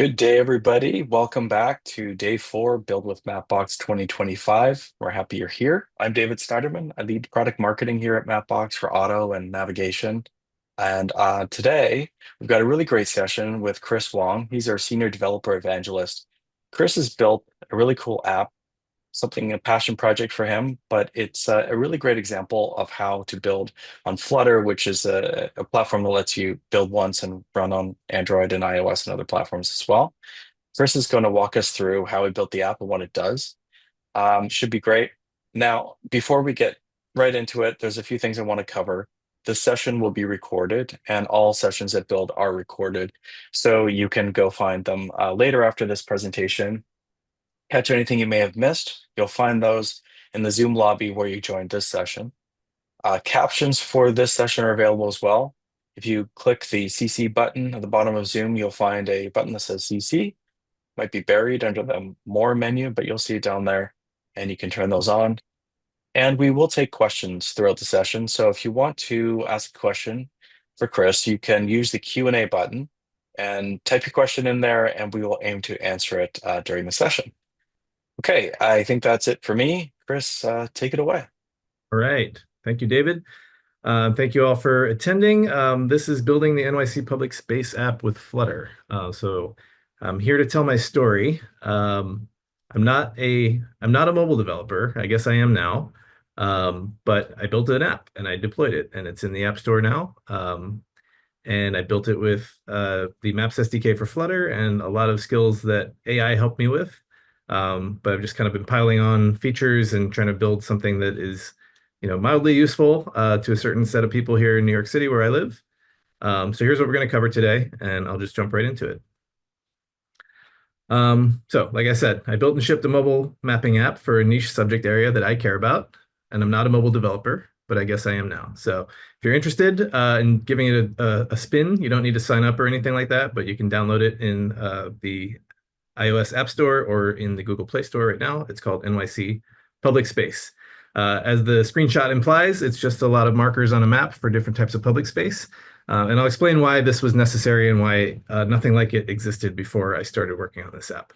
Good day, everybody. Welcome back to day four, Build with Mapbox 2025. We're happy you're here. I'm David Snyderman. I lead product marketing here at Mapbox for auto and navigation. And today, we've got a really great session with Chris Whong. He's our senior developer evangelist. Chris has built a really cool app, something a passion project for him, but it's a really great example of how to build on Flutter, which is a platform that lets you build once and run on Android and iOS and other platforms as well. Chris is going to walk us through how he built the app and what it does. Should be great. Now, before we get right into it, there's a few things I want to cover. This session will be recorded, and all sessions at Build are recorded. So you can go find them later after this presentation. Catch anything you may have missed. You'll find those in the Zoom lobby where you joined this session. Captions for this session are available as well. If you click the CC button at the bottom of Zoom, you'll find a button that says CC. Might be buried under the More menu, but you'll see it down there, and you can turn those on. And we will take questions throughout the session. So if you want to ask a question for Chris, you can use the Q&A button and type your question in there, and we will aim to answer it during the session. Okay, I think that's it for me. Chris, take it away. All right. Thank you, David. Thank you all for attending. This is building the NYC Public Space App with Flutter. So I'm here to tell my story. I'm not a mobile developer. I guess I am now. But I built an app and I deployed it, and it's in the App Store now. And I built it with the Maps SDK for Flutter and a lot of skills that AI helped me with. But I've just kind of been piling on features and trying to build something that is, mildly useful to a certain set of people here in New York City where I live. So here's what we're going to cover today, and I'll just jump right into it. So like I said, I built and shipped a mobile mapping app for a niche subject area that I care about, and I'm not a mobile developer, but I guess I am now. So if you're interested in giving it a spin, you don't need to sign up or anything like that, but you can download it in the iOS App Store or in the Google Play Store right now. It's called NYC Public Space. As the screenshot implies, it's just a lot of markers on a map for different types of public space. And I'll explain why this was necessary and why nothing like it existed before I started working on this app.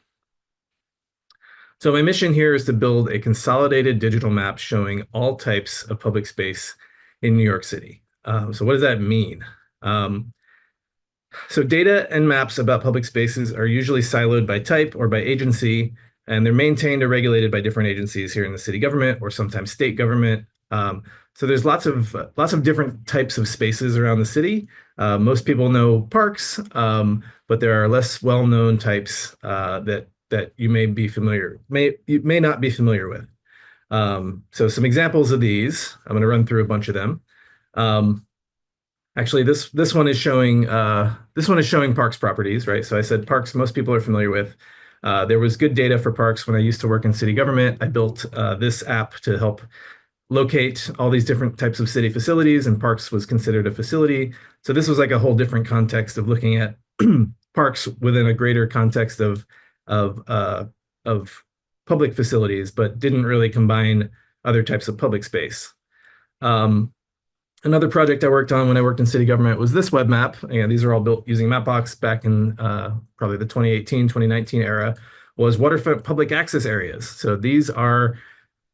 So my mission here is to build a consolidated digital map showing all types of public space in New York City. So what does that mean? So data and maps about public spaces are usually siloed by type or by agency, and they're maintained or regulated by different agencies here in the city government or sometimes state government. So there's lots of different types of spaces around the city. Most people know parks, but there are less well-known types that you may not be familiar with. So some examples of these, I'm going to run through a bunch of them. Actually, this one is showing parks properties, right? So I said parks most people are familiar with. There was good data for parks when I used to work in city government. I built this app to help locate all these different types of city facilities, and parks was considered a facility. So this was like a whole different context of looking at parks within a greater context of public facilities, but didn't really combine other types of public space. Another project I worked on when I worked in city government was this web map. Again, these are all built using Mapbox back in probably the 2018, 2019 era, was waterfront public access areas. So these are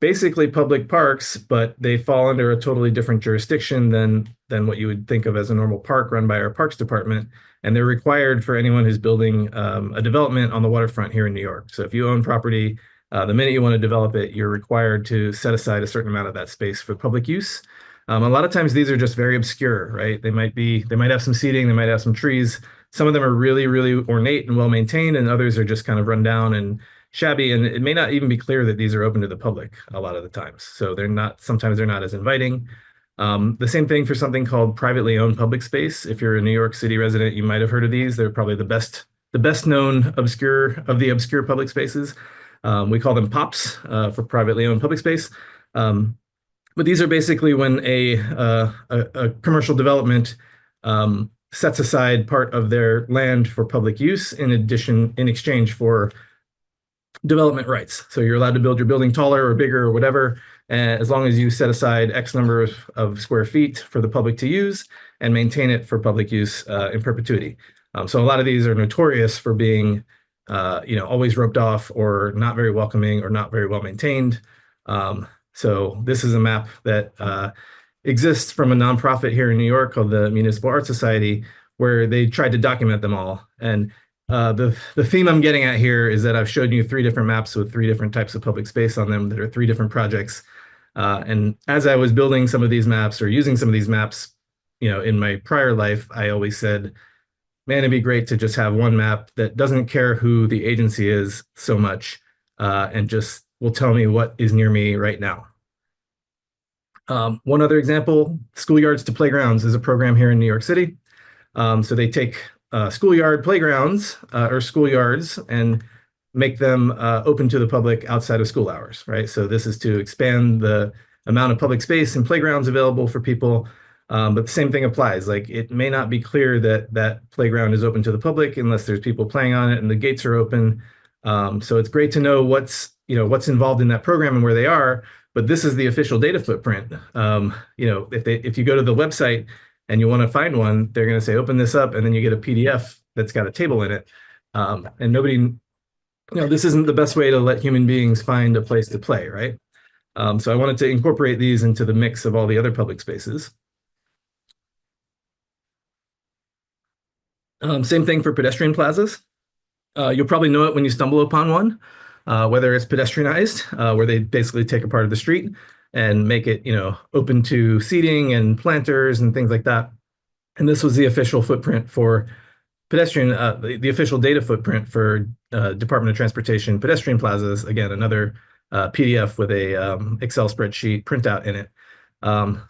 basically public parks, but they fall under a totally different jurisdiction than what you would think of as a normal park run by our parks department. And they're required for anyone who's building a development on the waterfront here in New York. So if you own property, the minute you want to develop it, you're required to set aside a certain amount of that space for public use. A lot of times these are just very obscure, right? They might have some seating, they might have some trees. Some of them are really, really ornate and well maintained, and others are just kind of run down and shabby. And it may not even be clear that these are open to the public a lot of the times. So sometimes they're not as inviting. The same thing for something called privately owned public space. If you're a New York City resident, you might have heard of these. They're probably the best known obscure public spaces. We call them POPs for privately owned public space. But these are basically when a commercial development sets aside part of their land for public use in exchange for development rights. So you're allowed to build your building taller or bigger or whatever, as long as you set aside X number of square feet for the public to use and maintain it for public use in perpetuity. So a lot of these are notorious for being, always roped off or not very welcoming or not very well maintained. So this is a map that exists from a nonprofit here in New York called the Municipal Art Society, where they tried to document them all. And the theme I'm getting at here is that I've showed you 3 different maps with 3 different types of public space on them that are 3 different projects. And as I was building some of these maps or using some of these maps, in my prior life, I always said, man, it'd be great to just have one map that doesn't care who the agency is so much, and just will tell me what is near me right now. One other example, Schoolyards to Playgrounds is a program here in New York City. So they take schoolyard playgrounds or schoolyards and make them open to the public outside of school hours, right? So this is to expand the amount of public space and playgrounds available for people. But the same thing applies. Like, it may not be clear that that playground is open to the public unless there's people playing on it and the gates are open. So it's great to know what's involved in that program and where they are. But this is the official data footprint. If you go to the website and you want to find one, they're going to say, open this up, and then you get a PDF that's got a table in it. And nobody, this isn't the best way to let human beings find a place to play, right? So I wanted to incorporate these into the mix of all the other public spaces. Same thing for pedestrian plazas. You'll probably know it when you stumble upon one, whether it's pedestrianized, where they basically take a part of the street and make it, open to seating and planters and things like that. And this was the official footprint for pedestrian, the official data footprint for Department of Transportation pedestrian plazas. Again, another PDF with a Excel spreadsheet printout in it.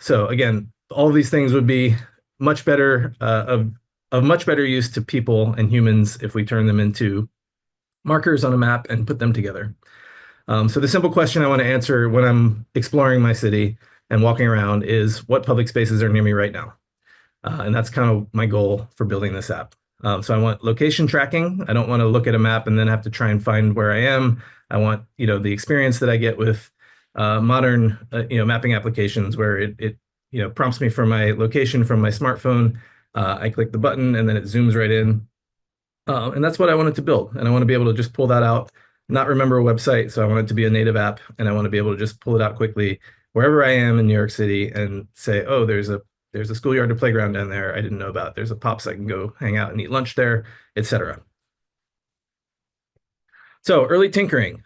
So again, all of these things would be much better of much better use to people and humans if we turn them into markers on a map and put them together. So the simple question I want to answer when I'm exploring my city and walking around is, what public spaces are near me right now? And that's kind of my goal for building this app. So I want location tracking. I don't want to look at a map and then have to try and find where I am. I want, the experience that I get with modern, mapping applications where it prompts me for my location from my smartphone. I click the button and then it zooms right in. And that's what I wanted to build. And I want to be able to just pull that out, not remember a website. So I want it to be a native app, and I want to be able to just pull it out quickly wherever I am in New York City and say, oh, there's a schoolyard or playground down there I didn't know about. There's a Pops I can go hang out and eat lunch there, etc. So early tinkering.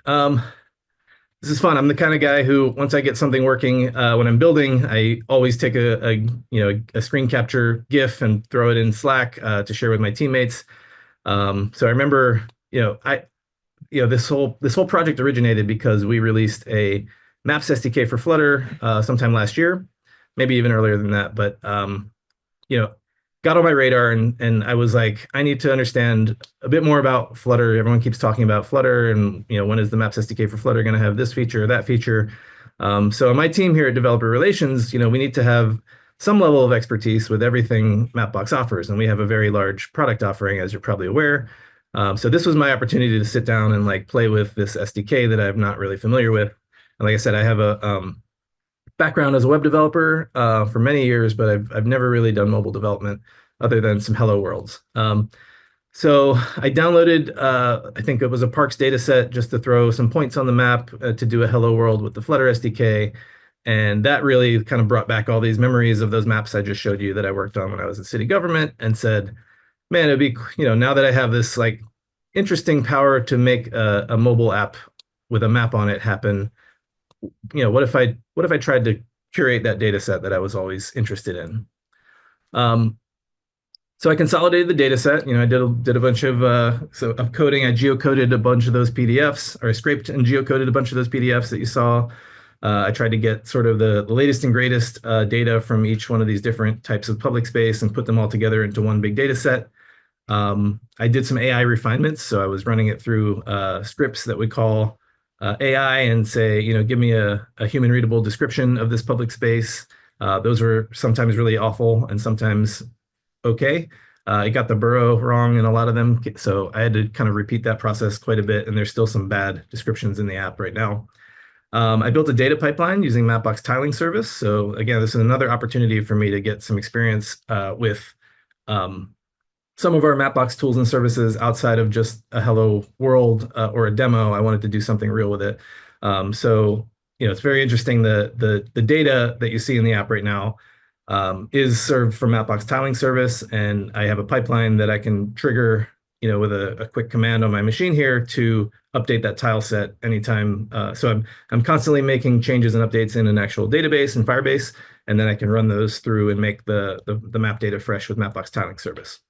This is fun. I'm the kind of guy who, once I get something working, when I'm building, I always take a screen capture GIF and throw it in Slack to share with my teammates. So I remember, this whole project originated because we released a Maps SDK for Flutter sometime last year, maybe even earlier than that. But got on my radar, and I was like, I need to understand a bit more about Flutter. Everyone keeps talking about Flutter, and when is the Maps SDK for Flutter going to have this feature or that feature? So my team here at Developer Relations, we need to have some level of expertise with everything Mapbox offers, and we have a very large product offering, as you're probably aware. So this was my opportunity to sit down and play with this SDK that I'm not really familiar with. And like I said, I have a background as a web developer for many years, but I've never really done mobile development other than some Hello Worlds. So I downloaded, I think it was a Parks data set just to throw some points on the map to do a Hello World with the Flutter SDK. And that really kind of brought back all these memories of those maps I just showed you that I worked on when I was in city government, and said, man, it'd be, now that I have this interesting power to make a mobile app with a map on it happen, what if I tried to curate that data set that I was always interested in? So I consolidated the data set. I did a bunch of coding. I geocoded a bunch of those PDFs, or I scraped and geocoded a bunch of those PDFs that you saw. I tried to get sort of the latest and greatest data from each one of these different types of public space and put them all together into one big data set. I did some AI refinements. So I was running it through scripts that would call AI and say, give me a human readable description of this public space. Those were sometimes really awful and sometimes okay. It got the borough wrong in a lot of them. So I had to kind of repeat that process quite a bit. And there's still some bad descriptions in the app right now. I built a data pipeline using Mapbox Tiling Service. So again, this is another opportunity for me to get some experience with some of our Mapbox tools and services outside of just a hello world or a demo. I wanted to do something real with it. So, it's very interesting. The data that you see in the app right now is served from Mapbox Tiling Service, and I have a pipeline that I can trigger, with a quick command on my machine here to update that tile set anytime. So I'm constantly making changes and updates in an actual database in Firebase, and then I can run those through and make the map data fresh with Mapbox Tiling Service.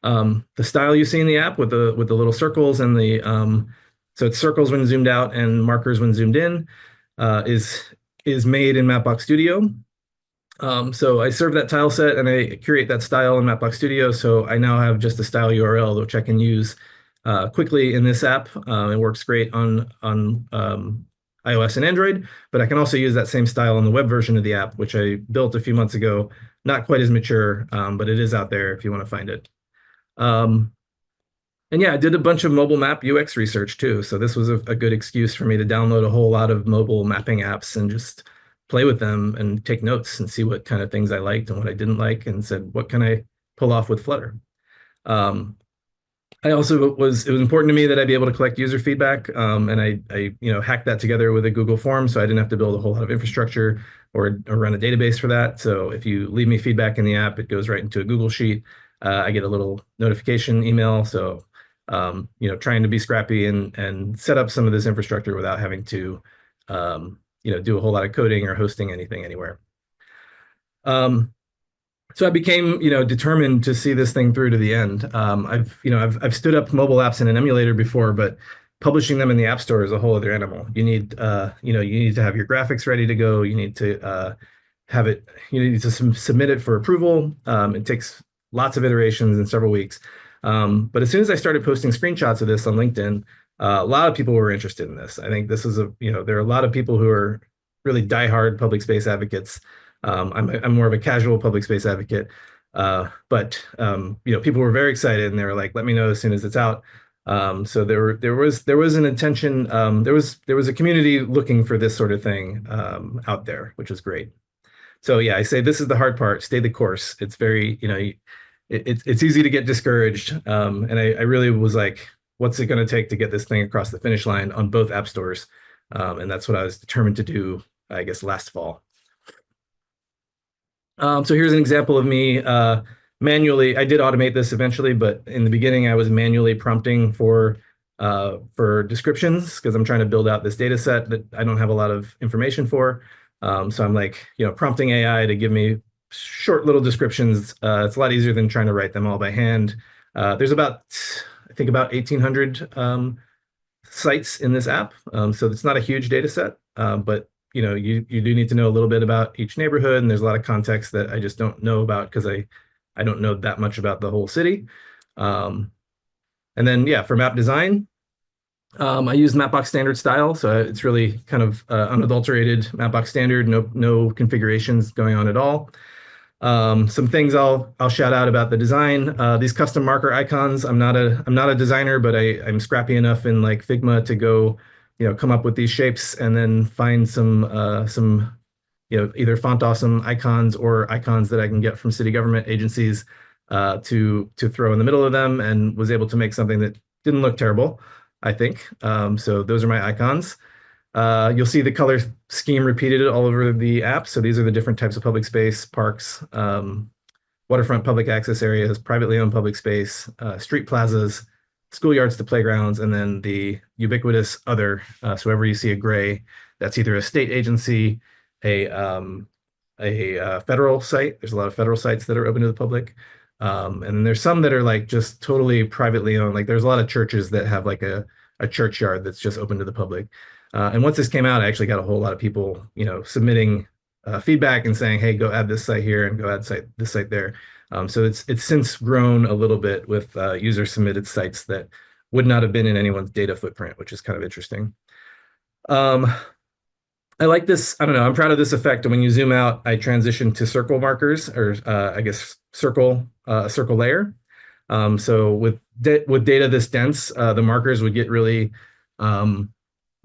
The style you see in the app with the little circles and so it's circles when zoomed out and markers when zoomed in, is made in Mapbox Studio. So I serve that tile set and I curate that style in Mapbox Studio. So I now have just a style URL which I can use quickly in this app. It works great on iOS and Android, but I can also use that same style on the web version of the app, which I built a few months ago. Not quite as mature, but it is out there if you want to find it. And yeah, I did a bunch of mobile map UX research too. So this was a good excuse for me to download a whole lot of mobile mapping apps and just play with them and take notes and see what kind of things I liked and what I didn't like, and said, what can I pull off with Flutter? It was important to me that I be able to collect user feedback, and I hacked that together with a Google form, so I didn't have to build a whole lot of infrastructure or run a database for that. So if you leave me feedback in the app, it goes right into a Google Sheet. I get a little notification email. So trying to be scrappy and set up some of this infrastructure without having to do a whole lot of coding or hosting anything anywhere. So I became, determined to see this thing through to the end. I've stood up mobile apps in an emulator before, but publishing them in the App Store is a whole other animal. You need to have your graphics ready to go. You need to submit it for approval. It takes lots of iterations in several weeks. But as soon as I started posting screenshots of this on LinkedIn, a lot of people were interested in this. I think this is there are a lot of people who are really diehard public space advocates. I'm more of a casual public space advocate, but people were very excited and they were like, "Let me know as soon as it's out." So there was an intention. There was a community looking for this sort of thing out there, which was great. So yeah, I say this is the hard part. Stay the course. It's very it's easy to get discouraged, and I really was like, what's it going to take to get this thing across the finish line on both app stores? And that's what I was determined to do, I guess, last fall. So here's an example of me manually. I did automate this eventually, but in the beginning, I was manually prompting for descriptions because I'm trying to build out this data set that I don't have a lot of information for. So I'm like, prompting AI to give me short little descriptions. It's a lot easier than trying to write them all by hand. There's I think about 1,800 sites in this app. So it's not a huge data set, but you do need to know a little bit about each neighborhood, and there's a lot of context that I just don't know about because I don't know that much about the whole city. And then yeah, for map design, I use Mapbox standard style, so it's really kind of unadulterated Mapbox standard, no configurations going on at all. Some things I'll shout out about the design. These custom marker icons. I'm not a designer, but I'm scrappy enough in like Figma to go come up with these shapes and then find some either font awesome icons or icons that I can get from city government agencies to throw in the middle of them, and was able to make something that didn't look terrible, I think. So those are my icons. You'll see the color scheme repeated all over the app. So these are the different types of public space: parks, waterfront public access areas, privately owned public space, street plazas, schoolyards to playgrounds, and then the ubiquitous other. So wherever you see a gray, that's either a state agency, a federal site. There's a lot of federal sites that are open to the public. And then there's some that are like just totally privately owned. Like there's a lot of churches that have like a churchyard that's just open to the public. And once this came out, I actually got a whole lot of people, submitting feedback and saying, "Hey, go add this site here and go add this site there." So it's since grown a little bit with user submitted sites that would not have been in anyone's data footprint, which is kind of interesting. I like this. I don't know. I'm proud of this effect. When you zoom out, I transition to circle markers, or I guess circle layer. So with data this dense, the markers would get really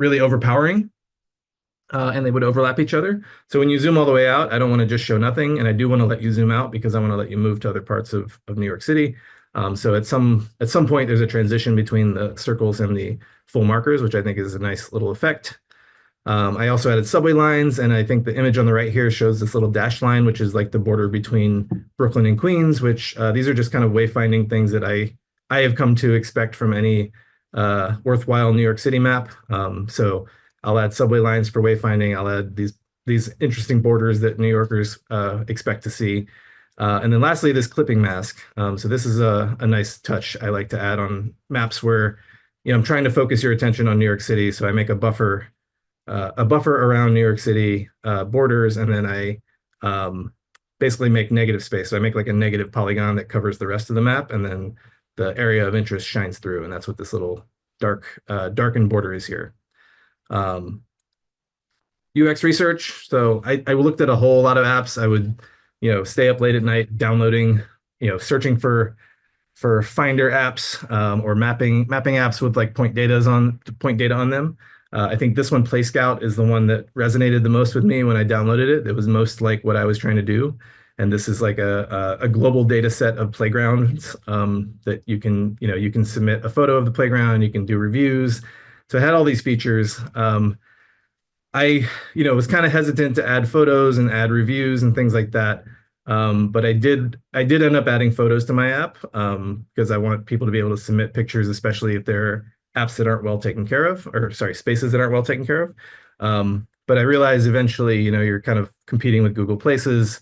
overpowering. and they would overlap each other. So when you zoom all the way out, I don't want to just show nothing, and I do want to let you zoom out because I want to let you move to other parts of New York City. So at some point, there's a transition between the circles and the full markers, which I think is a nice little effect. I also added subway lines, and I think the image on the right here shows this little dash line, which is like the border between Brooklyn and Queens, which these are just kind of wayfinding things that I have come to expect from any worthwhile New York City map. So I'll add subway lines for wayfinding. I'll add these interesting borders that New Yorkers expect to see. And then lastly, this clipping mask. So this is a nice touch I like to add on maps where, I'm trying to focus your attention on New York City. So I make a buffer around New York City borders, and then I basically make negative space. So I make like a negative polygon that covers the rest of the map, and then the area of interest shines through, and that's what this little darkened border is here. UX research. So I looked at a whole lot of apps. I would, stay up late at night downloading, searching for Finder apps or mapping apps with like point data on them. I think this one, Play Scout, is the one that resonated the most with me when I downloaded it. It was most like what I was trying to do. And this is like a global data set of playgrounds that you can submit a photo of the playground, you can do reviews. So it had all these features. I was kind of hesitant to add photos and add reviews and things like that. But I did end up adding photos to my app because I want people to be able to submit pictures, especially if they're apps that aren't well taken care of, or sorry, spaces that aren't well taken care of. But I realized eventually, you're kind of competing with Google Places,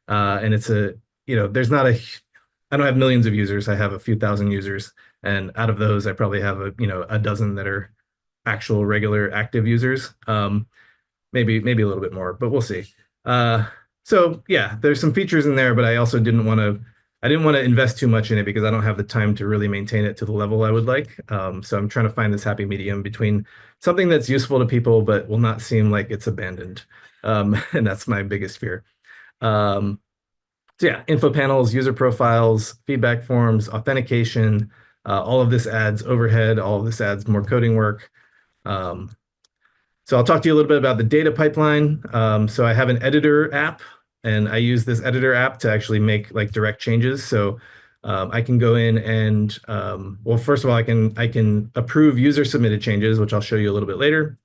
and there's not I don't have millions of users. I have a few thousand users, and out of those, I probably have a dozen that are actual regular active users. Maybe a little bit more, but we'll see. So yeah, there's some features in there, but I also didn't want to invest too much in it because I don't have the time to really maintain it to the level I would like. So I'm trying to find this happy medium between something that's useful to people but will not seem like it's abandoned. And that's my biggest fear. So yeah, info panels, user profiles, feedback forms, authentication, all of this adds overhead, all of this adds more coding work. So I'll talk to you a little bit about the data pipeline. So I have an editor app, and I use this editor app to actually make like direct changes. So I can go in and, well, first of all, I can approve user submitted changes, which I'll show you a little bit later.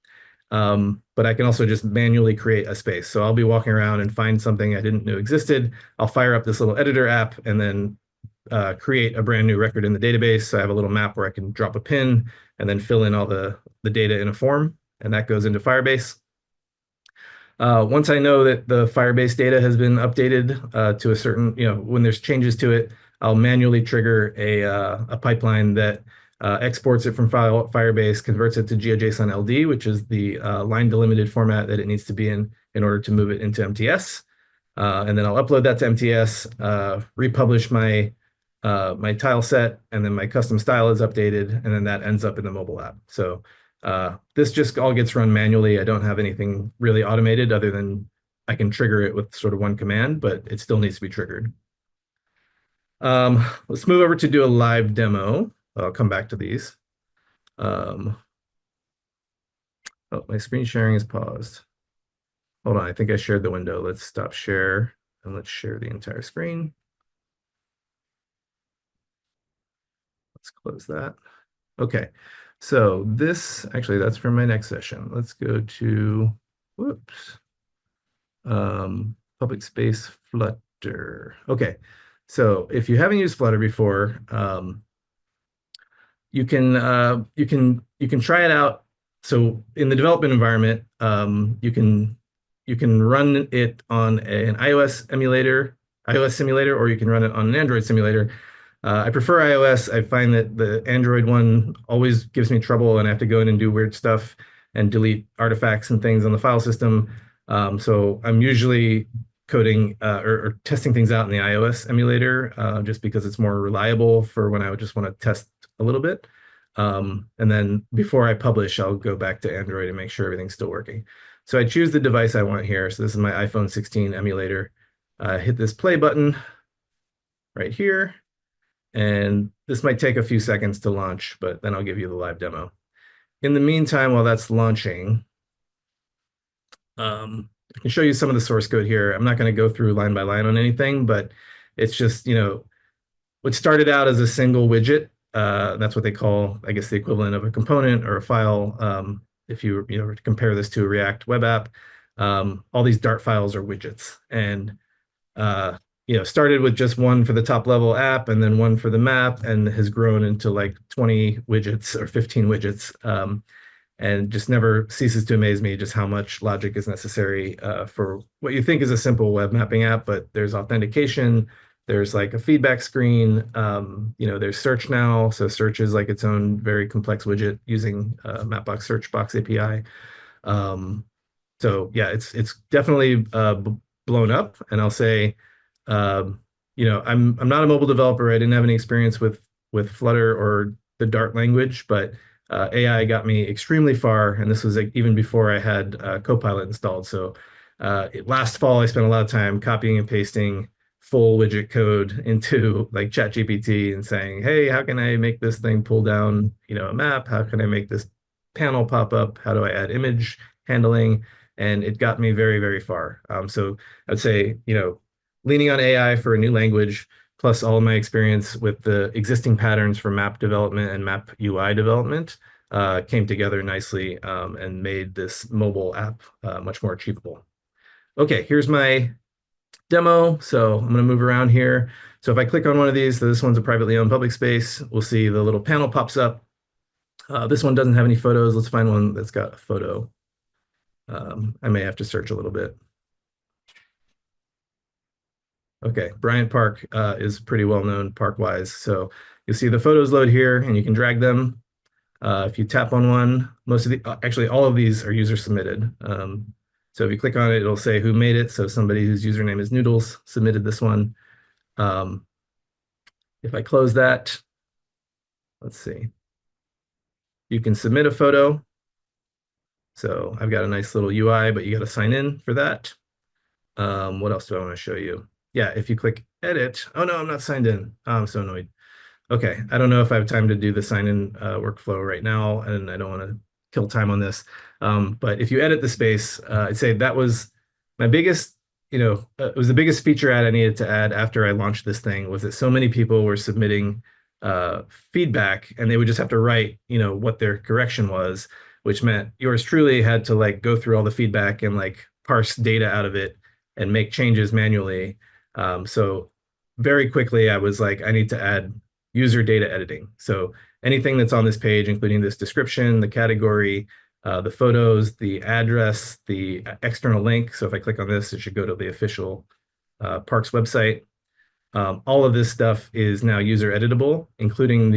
But I can also just manually create a space. So I'll be walking around and find something I didn't know existed. I'll fire up this little editor app and then create a brand new record in the database. So I have a little map where I can drop a pin and then fill in all the data in a form, and that goes into Firebase. Once I know that the Firebase data has been updated to a certain, when there's changes to it, I'll manually trigger a pipeline that exports it from Firebase, converts it to GeoJSON LD, which is the line delimited format that it needs to be in order to move it into MTS. And then I'll upload that to MTS, republish my tile set, and then my custom style is updated, and then that ends up in the mobile app. So this just all gets run manually. I don't have anything really automated other than I can trigger it with sort of one command, but it still needs to be triggered. Let's move over to do a live demo. I'll come back to these. Oh, my screen sharing is paused. Hold on, I think I shared the window. Let's stop share and let's share the entire screen. Let's close that. Okay, so this, actually, that's for my next session. Let's go to, whoops, Public Space Flutter. Okay, so if you haven't used Flutter before, you can try it out. So in the development environment, you can run it on an iOS simulator, or you can run it on an Android simulator. I prefer iOS. I find that the Android one always gives me trouble, and I have to go in and do weird stuff and delete artifacts and things on the file system. So I'm usually coding or testing things out in the iOS emulator just because it's more reliable for when I would just want to test a little bit. And then before I publish, I'll go back to Android and make sure everything's still working. So I choose the device I want here. So this is my iPhone 16 emulator. Hit this play button right here. And this might take a few seconds to launch, but then I'll give you the live demo. In the meantime, while that's launching, I can show you some of the source code here. I'm not going to go through line by line on anything, but it's just, what started out as a single widget. That's what they call, I guess, the equivalent of a component or a file. If were to compare this to a React web app, all these Dart files are widgets, and uh, started with just one for the top level app and then one for the map, and has grown into like 20 widgets or 15 widgets. And just never ceases to amaze me just how much logic is necessary for what you think is a simple web mapping app, but there's authentication, there's like a feedback screen, there's search now. So search is like its own very complex widget using Mapbox Search Box API. So yeah, it's definitely blown up. And I'll say, I'm not a mobile developer. I didn't have any experience with Flutter or the Dart language, but AI got me extremely far, and this was like even before I had Copilot installed. So last fall, I spent a lot of time copying and pasting full widget code into like ChatGPT and saying, "Hey, how can I make this thing pull down, a map? How can I make this panel pop up? How do I add image handling?" And it got me very, very far. So I'd say, leaning on AI for a new language, plus all of my experience with the existing patterns for map development and map UI development, came together nicely and made this mobile app much more achievable. Okay, here's my demo. So I'm going to move around here. So if I click on one of these, so this one's a privately owned public space, we'll see the little panel pops up. This one doesn't have any photos. Let's find one that's got a photo. I may have to search a little bit. Okay, Bryant Park is pretty well known park-wise. So you'll see the photos load here, and you can drag them. If you tap on one, actually all of these are user submitted. So if you click on it, it'll say who made it. So somebody whose username is Noodles submitted this one. If I close that, let's see. You can submit a photo. So I've got a nice little UI, but you got to sign in for that. What else do I want to show you? Yeah, if you click edit, oh no, I'm not signed in. Oh, I'm so annoyed. Okay, I don't know if I have time to do the sign-in workflow right now, and I don't want to kill time on this. But if you edit the space, I'd say that was my biggest, it was the biggest feature add I needed to add after I launched this thing, was that so many people were submitting feedback, and they would just have to write, what their correction was, which meant yours truly had to like go through all the feedback and like parse data out of it and make changes manually. So very quickly, I was like, I need to add user data editing. So anything that's on this page, including this description, the category, the photos, the address, the external link. So if I click on this, it should go to the official parks website. All of this stuff is now user editable, including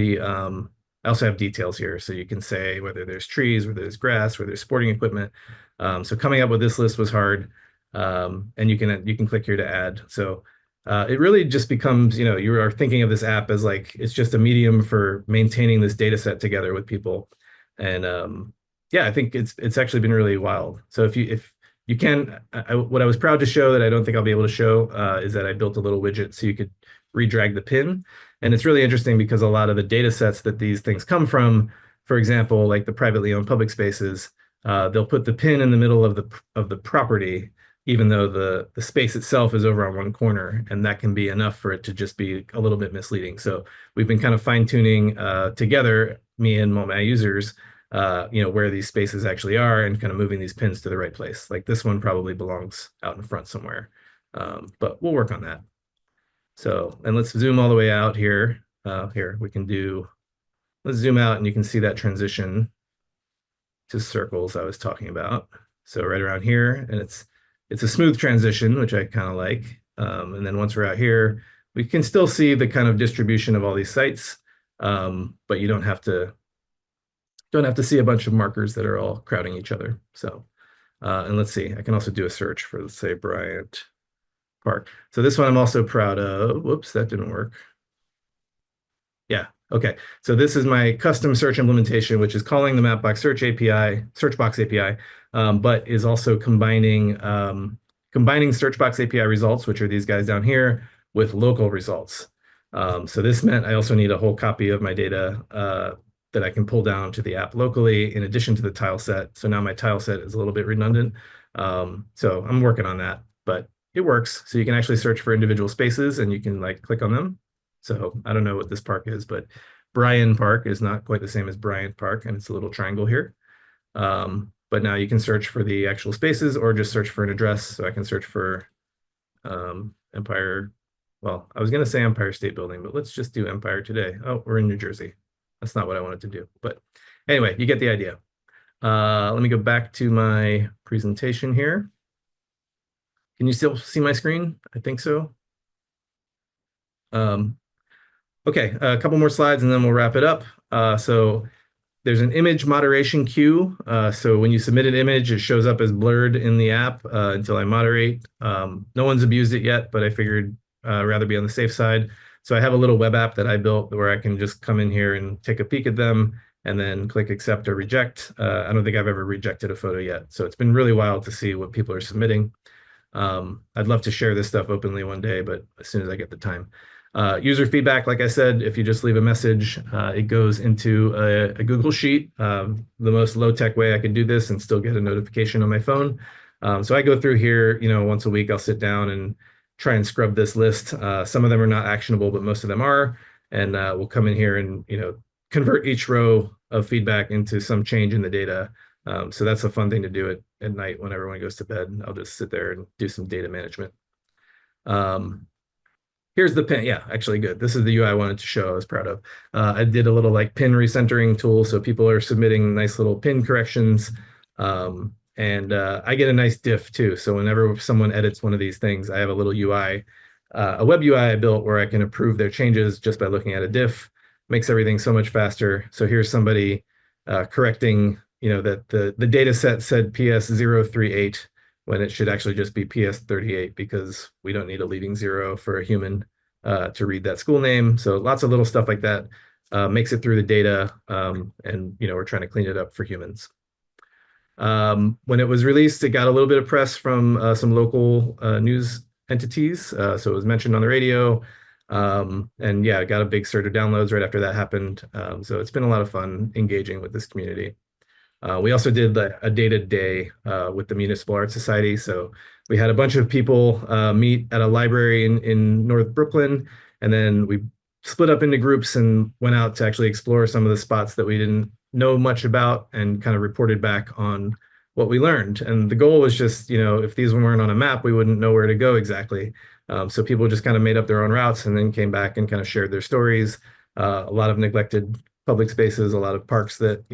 I also have details here. So you can say whether there's trees, whether there's grass, whether there's sporting equipment. So coming up with this list was hard. And you can click here to add. So it really just becomes, you are thinking of this app as like, it's just a medium for maintaining this data set together with people. And yeah, I think it's actually been really wild. So if you can, what I was proud to show that I don't think I'll be able to show is that I built a little widget so you could redrag the pin. And it's really interesting because a lot of the data sets that these things come from, for example, like the privately owned public spaces, they'll put the pin in the middle of the property, even though the space itself is over on one corner, and that can be enough for it to just be a little bit misleading. So we've been kind of fine-tuning together, me and my users, where these spaces actually are and kind of moving these pins to the right place. Like this one probably belongs out in front somewhere, but we'll work on that. So, and let's zoom all the way out here. Here, let's zoom out and you can see that transition to circles I was talking about. So right around here, and it's a smooth transition, which I kind of like. And then once we're out here, we can still see the kind of distribution of all these sites, but you don't have to see a bunch of markers that are all crowding each other. So, and let's see, I can also do a search for, let's say, Bryant Park. So this one I'm also proud of. Whoops, that didn't work. Yeah, okay. So this is my custom search implementation, which is calling the Mapbox Search API, Searchbox API, but is also combining Searchbox API results, which are these guys down here, with local results. So this meant I also need a whole copy of my data that I can pull down to the app locally, in addition to the tile set. So now my tile set is a little bit redundant, So I'm working on that, but it works. So you can actually search for individual spaces and you can like click on them. So I don't know what this park is, but Bryan Park is not quite the same as Bryant Park, and it's a little triangle here. But now you can search for the actual spaces or just search for an address. So I can search for Empire. Well, I was going to say Empire State Building, but let's just do Empire today. Oh, we're in New Jersey. That's not what I wanted to do. But anyway, you get the idea. Let me go back to my presentation here. Can you still see my screen? I think so. Um, okay, a couple more slides and then we'll wrap it up. So there's an image moderation queue. So when you submit an image, it shows up as blurred in the app until I moderate. No one's abused it yet, but I figured rather be on the safe side. So I have a little web app that I built where I can just come in here and take a peek at them and then click accept or reject. I don't think I've ever rejected a photo yet. So it's been really wild to see what people are submitting. I'd love to share this stuff openly one day, but as soon as I get the time. User feedback, like I said, if you just leave a message, it goes into a Google Sheet, the most low-tech way I could do this and still get a notification on my phone. So I go through here, once a week, I'll sit down and try and scrub this list. Some of them are not actionable, but most of them are. And we'll come in here and, convert each row of feedback into some change in the data. So that's a fun thing to do at night when everyone goes to bed. I'll just sit there and do some data management. Here's the pin. Yeah, actually good. This is the UI I wanted to show I was proud of. I did a little like pin recentering tool. So people are submitting nice little pin corrections. I get a nice diff too. So whenever someone edits one of these things, I have a little UI, a web UI I built where I can approve their changes just by looking at a diff. Makes everything so much faster. So here's somebody correcting, that the data set said PS038 when it should actually just be PS38 because we don't need a leading zero for a human to read that school name. So lots of little stuff like that makes it through the data. We're trying to clean it up for humans. When it was released, it got a little bit of press from some local news entities. So it was mentioned on the radio. It got a big surge of downloads right after that happened. So it's been a lot of fun engaging with this community. We also did a data day with the Municipal Art Society. So we had a bunch of people meet at a library in North Brooklyn, and then we split up into groups and went out to actually explore some of the spots that we didn't know much about and kind of reported back on what we learned. And the goal was just, if these weren't on a map, we wouldn't know where to go exactly. So people just kind of made up their own routes and then came back and kind of shared their stories. A lot of neglected public spaces, a lot of parks that,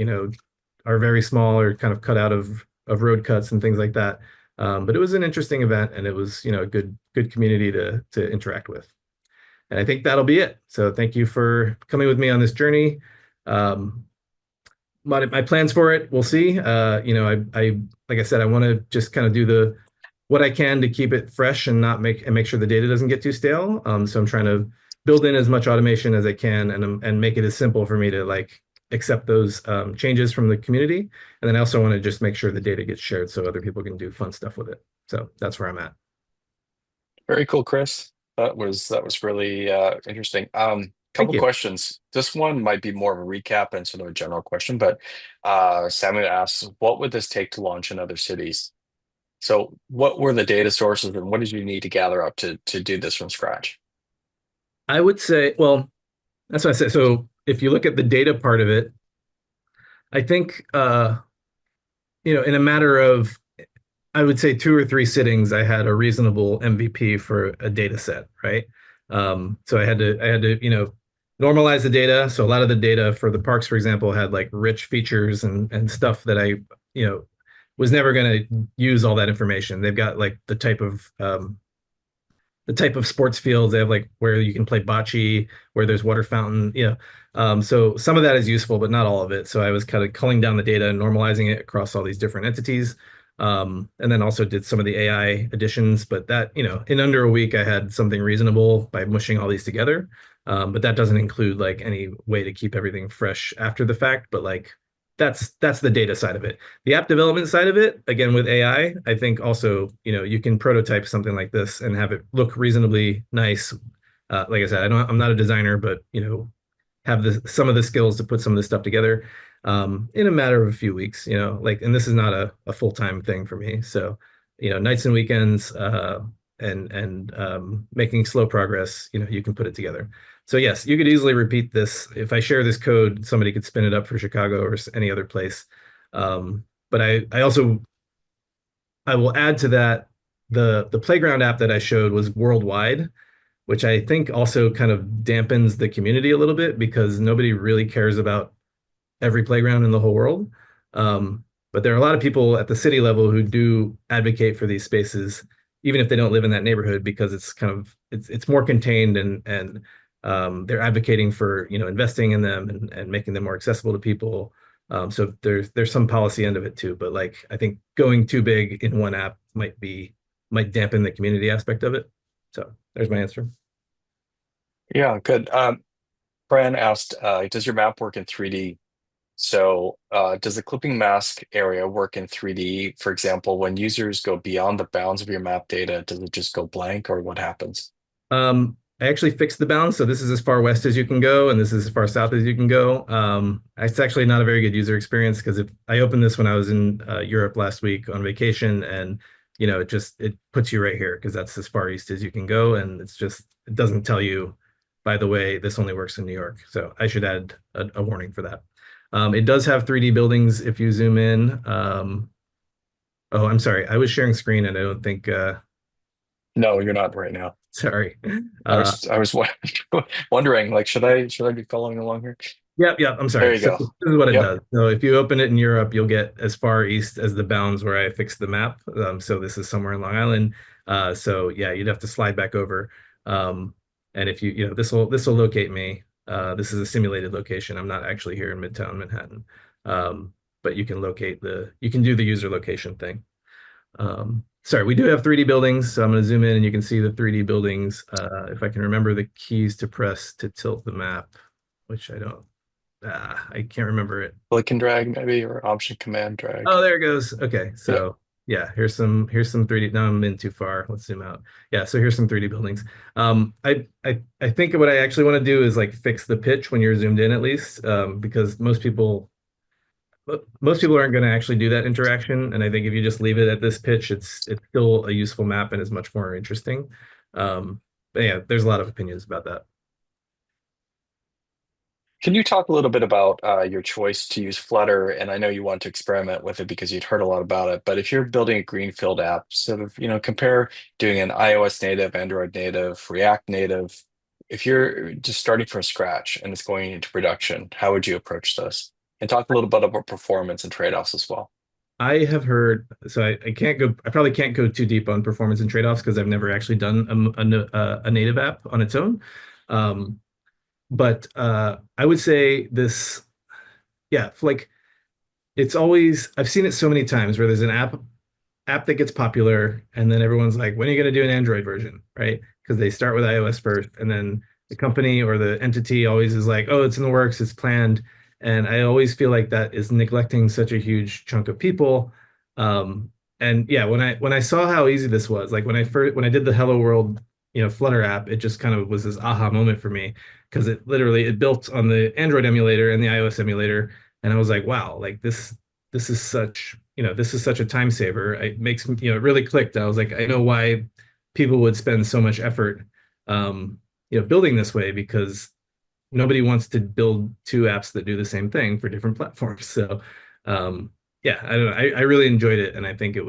are very small or kind of cut out of road cuts and things like that. But it was an interesting event and it was, a good community to interact with. And I think that'll be it. So thank you for coming with me on this journey. My plans for it, we'll see. I like I said, I want to just kind of do what I can to keep it fresh and not make sure the data doesn't get too stale. So I'm trying to build in as much automation as I can and make it as simple for me to like accept those changes from the community. And then I also want to just make sure the data gets shared so other people can do fun stuff with it. So that's where I'm at. Very cool, Chris. That was really interesting. Thank Couple you. questions. This one might be more of a recap and sort of a general question, but Samuel asks, what would this take to launch in other cities? So what were the data sources and what did you need to gather up to do this from scratch? I would say, well, that's what I said. So if you look at the data part of it, I think, in a matter of, I would say 2 or 3 sittings, I had a reasonable MVP for a data set, right? So I had to, normalize the data. So a lot of the data for the parks, for example, had like rich features and stuff that I, was never going to use all that information. They've got like the type of sports fields. They have like where you can play bocce, where there's water fountain, so some of that is useful, but not all of it. So I was kind of culling down the data and normalizing it across all these different entities. And then also did some of the AI additions, but that, in under a week, I had something reasonable by mushing all these together. But that doesn't include like any way to keep everything fresh after the fact, but like that's the data side of it. The app development side of it, again, with AI, I think also, you can prototype something like this and have it look reasonably nice. Like I said, I'm not a designer, but, have some of the skills to put some of this stuff together. in a matter of a few weeks, like, and this is not a full-time thing for me. So, nights and weekends, and making slow progress, you can put it together. So yes, you could easily repeat this. If I share this code, somebody could spin it up for Chicago or any other place. But I will add to that the playground app that I showed was worldwide, which I think also kind of dampens the community a little bit because nobody really cares about every playground in the whole world. But there are a lot of people at the city level who do advocate for these spaces, even if they don't live in that neighborhood, because it's more contained and they're advocating for investing in them and making them more accessible to people. So there's some policy end of it too. But like I think going too big in one app might dampen the community aspect of it. So there's my answer. Yeah, good. Fran asked, does your map work in 3D? So, does the clipping mask area work in 3D? For example, when users go beyond the bounds of your map data, does it just go blank or what happens? I actually fixed the bounds, so this is as far west as you can go, and this is as far south as you can go. It's actually not a very good user experience because if I opened this when I was in Europe last week on vacation, and it puts you right here because that's as far east as you can go, and it doesn't tell you, by the way, this only works in New York. So I should add a warning for that. It does have 3D buildings if you zoom in. Oh, I'm sorry, I was sharing screen, and I don't think. No, you're not right now. Sorry. I Uh, was I was wondering, like, should I be following along here? Yep. I'm There sorry. you So go. this is what it Yep. does. So if you open it in Europe, you'll get as far east as the bounds where I fixed the map. So this is somewhere in Long Island. So yeah, you'd have to slide back over. And if this will locate me. This is a simulated location. I'm not actually here in Midtown Manhattan. But you can do the user location thing. Sorry, we do have 3D buildings, so I'm going to zoom in and you can see the 3D buildings. If I can remember the keys to press to tilt the map, which I can't remember it. Click and drag maybe, or Option Command drag. Oh, there it goes. Okay, Yep. so yeah, here's some 3D. Now I'm in too far. Let's zoom out. Yeah, so here's some 3D buildings. I think what I actually want to do is like fix the pitch when you're zoomed in at least, because most people aren't going to actually do that interaction. And I think if you just leave it at this pitch, it's still a useful map and is much more interesting. But yeah, there's a lot of opinions about that. Can you talk a little bit about your choice to use Flutter? And I know you want to experiment with it because you'd heard a lot about it, but if you're building a greenfield app, sort of, compare doing an iOS native, Android native, React native. If you're just starting from scratch and it's going into production, how would you approach this? And talk a little bit about performance and trade-offs as well. I have heard, so I probably can't go too deep on performance and trade-offs because I've never actually done a native app on its own. Um, but I would say this, yeah, like I've seen it so many times where there's an app that gets popular, and then everyone's like, when are you going to do an Android version, right? Because they start with iOS first, and then the company or the entity always is like, oh, it's in the works, it's planned. And I always feel like that is neglecting such a huge chunk of people. Um, and yeah, when I saw how easy this was, like when I did the Hello World, Flutter app, it just kind of was this aha moment for me because it built on the Android emulator and the iOS emulator, and I was like, wow, like this is such a time saver. It makes it really clicked. I was like, I know why people would spend so much effort, building this way because nobody wants to build two apps that do the same thing for different platforms. So, yeah, I don't know. I really enjoyed it, and I think it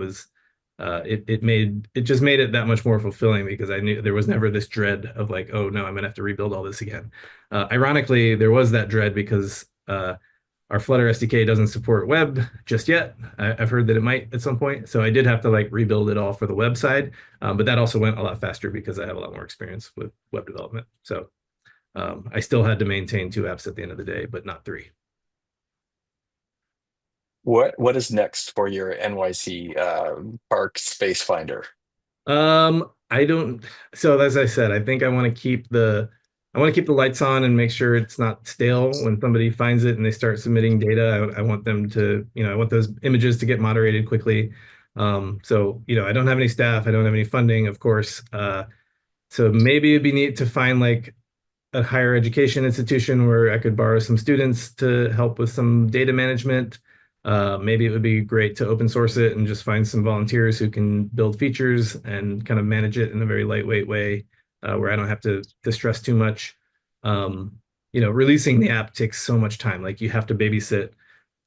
just made it that much more fulfilling because I knew there was never this dread of like, oh no, I'm gonna have to rebuild all this again. Ironically, there was that dread because our Flutter SDK doesn't support web just yet. I've heard that it might at some point. So I did have to like rebuild it all for the web side. But that also went a lot faster because I have a lot more experience with web development. So I still had to maintain two apps at the end of the day, but not three. What is next for your NYC Park Space Finder? I don't. So as I said, I think I want to keep the lights on and make sure it's not stale when somebody finds it and they start submitting data. I want them to, I want those images to get moderated quickly. So I don't have any staff. I don't have any funding, of course. So maybe it'd be neat to find like a higher education institution where I could borrow some students to help with some data management. Maybe it would be great to open source it and just find some volunteers who can build features and kind of manage it in a very lightweight way, where I don't have to stress too much. Um, Releasing the app takes so much time. Like you have to babysit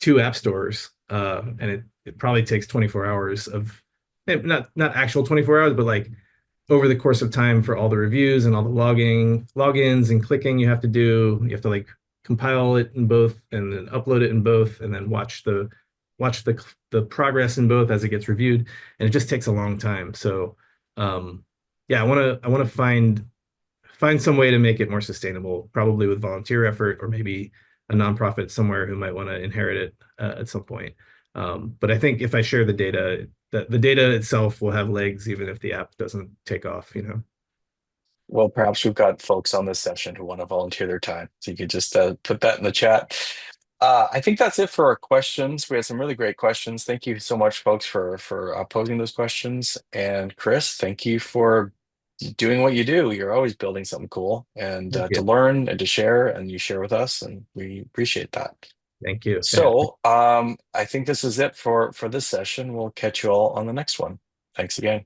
two app stores, and it probably takes 24 hours of not actual 24 hours, but like over the course of time for all the reviews and all the logins and clicking you have to do. You have to like compile it in both and then upload it in both and then watch the progress in both as it gets reviewed. And it just takes a long time. So yeah, I want to find some way to make it more sustainable, probably with volunteer effort or maybe a nonprofit somewhere who might want to inherit it at some point. But I think if I share the data, the data itself will have legs even if the app doesn't take off. Well, perhaps we've got folks on this session who want to volunteer their time. So you could just put that in the chat. I think that's it for our questions. We had some really great questions. Thank you so much, folks, for posing those questions. And Chris, thank you for doing what you do. You're always building something cool and Thank to you. learn and to share, and you share with us, and we appreciate that. Thank you. Yeah. So, I think this is it for this session. We'll catch you all on the next one. Thanks again.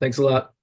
Thanks a lot.